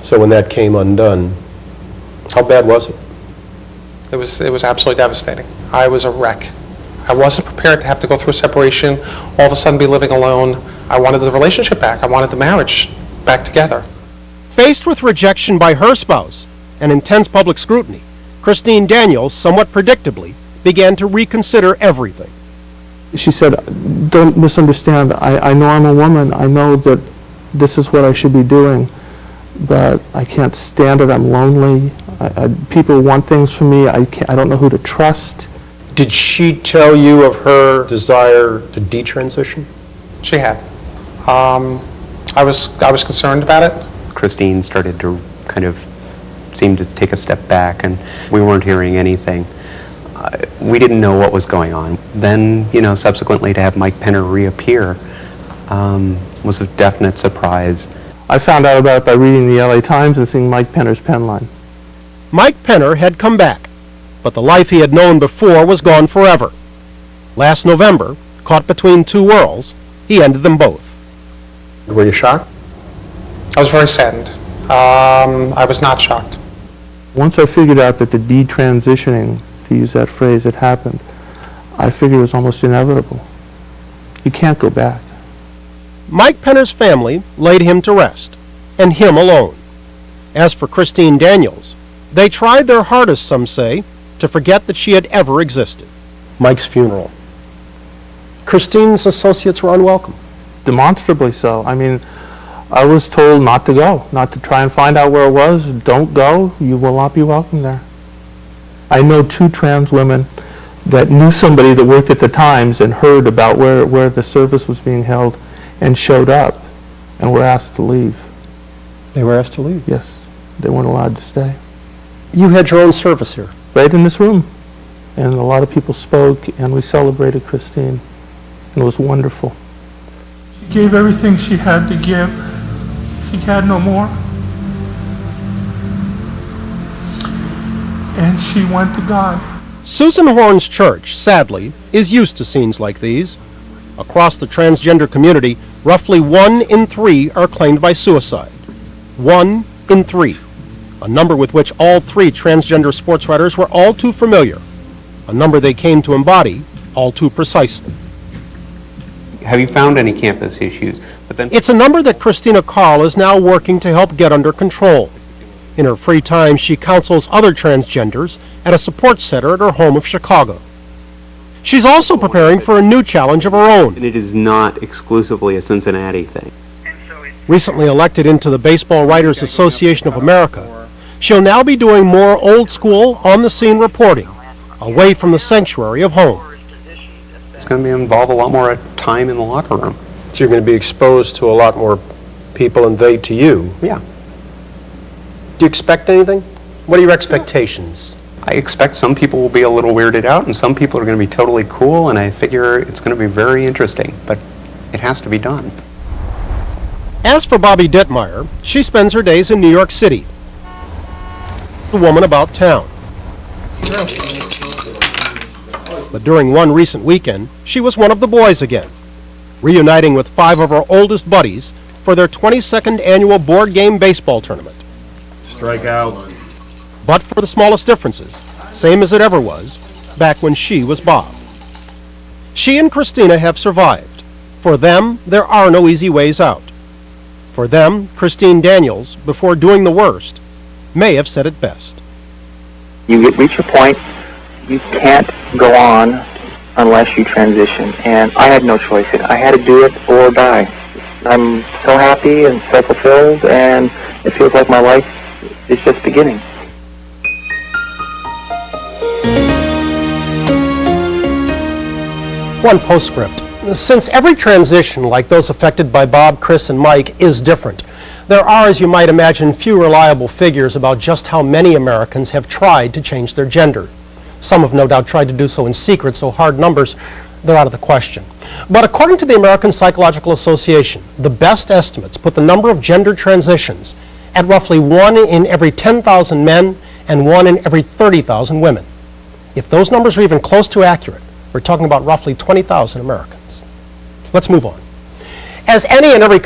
So when that came undone, how bad was it? It was absolutely devastating. I was a wreck. I wasn't prepared to have to go through a separation, all of a sudden be living alone. I wanted the relationship back. I wanted the marriage back together. Faced with rejection by her spouse and intense public scrutiny, Christine Daniels, somewhat predictably, began to reconsider everything. She said, don't misunderstand. I know I'm a woman. I know that this is what I should be doing, but I can't stand it. I'm lonely. People want things from me. I don't know who to trust. Did she tell you of her desire to detransition? She had. I was concerned about it. Christine started to kind of seem to take a step back, and we weren't hearing anything. We didn't know what was going on. Then, subsequently to have Mike Penner reappear was a definite surprise. I found out about it by reading the LA Times and seeing Mike Penner's pen line. Mike Penner had come back, but the life he had known before was gone forever. Last November, caught between two worlds, he ended them both. Were you shocked? I was very saddened. I was not shocked. Once I figured out that the detransitioning, to use that phrase, had happened, I figured it was almost inevitable. You can't go back. Mike Penner's family laid him to rest, and him alone. As for Christine Daniels, they tried their hardest, some say, to forget that she had ever existed. Mike's funeral. Christine's associates were unwelcome. Demonstrably so. I mean, I was told not to go, not to try and find out where it was. Don't go. You will not be welcome there. I know 2 trans women that knew somebody that worked at the Times and heard about where the service was being held and showed up and were asked to leave. They were asked to leave? Yes. They weren't allowed to stay. You had your own service here? Right in this room. And a lot of people spoke, and we celebrated Christine. And it was wonderful. She gave everything she had to give. She had no more. And she went to God. Susan Horn's church, sadly, is used to scenes like these. Across the transgender community, roughly 1 in 3 are claimed by suicide. 1 in 3. A number with which all 3 transgender sports writers were all too familiar. A number they came to embody all too precisely. Have you found any campus issues? It's a number that Christina Carl is now working to help get under control. In her free time, she counsels other transgenders at a support center at her home of Chicago. She's also preparing for a new challenge of her own. And it is not exclusively a Cincinnati thing. Recently elected into the Baseball Writers Association of America, she'll now be doing more old-school, on-the-scene reporting, away from the sanctuary of home. It's going to involve a lot more time in the locker room. So you're going to be exposed to a lot more people and they to you. Yeah. Do you expect anything? What are your expectations? I expect some people will be a little weirded out and some people are going to be totally cool, and I figure it's going to be very interesting, but it has to be done. As for Bobby Dittmeyer, she spends her days in New York City, a woman about town. But during one recent weekend, she was one of the boys again, reuniting with 5 of her oldest buddies for their 22nd annual board game baseball tournament. Strike out. But for the smallest differences, same as it ever was, back when she was Bob. She and Christina have survived. For them, there are no easy ways out. For them, Christine Daniels, before doing the worst, may have said it best. You reach a point, you can't go on unless you transition, and I had no choice. I had to do it or die. I'm so happy and so fulfilled, and it feels like my life is just beginning. One postscript. Since every transition, like those affected by Bob, Chris, and Mike, is different, there are, as you might imagine, few reliable figures about just how many Americans have tried to change their gender. Some have no doubt tried to do so in secret, so hard numbers, they're out of the question. But according to the American Psychological Association, the best estimates put the number of gender transitions at roughly 1 in every 10,000 men and 1 in every 30,000 women. If those numbers are even close to accurate, we're talking about roughly 20,000 Americans. Let's move on. As any and every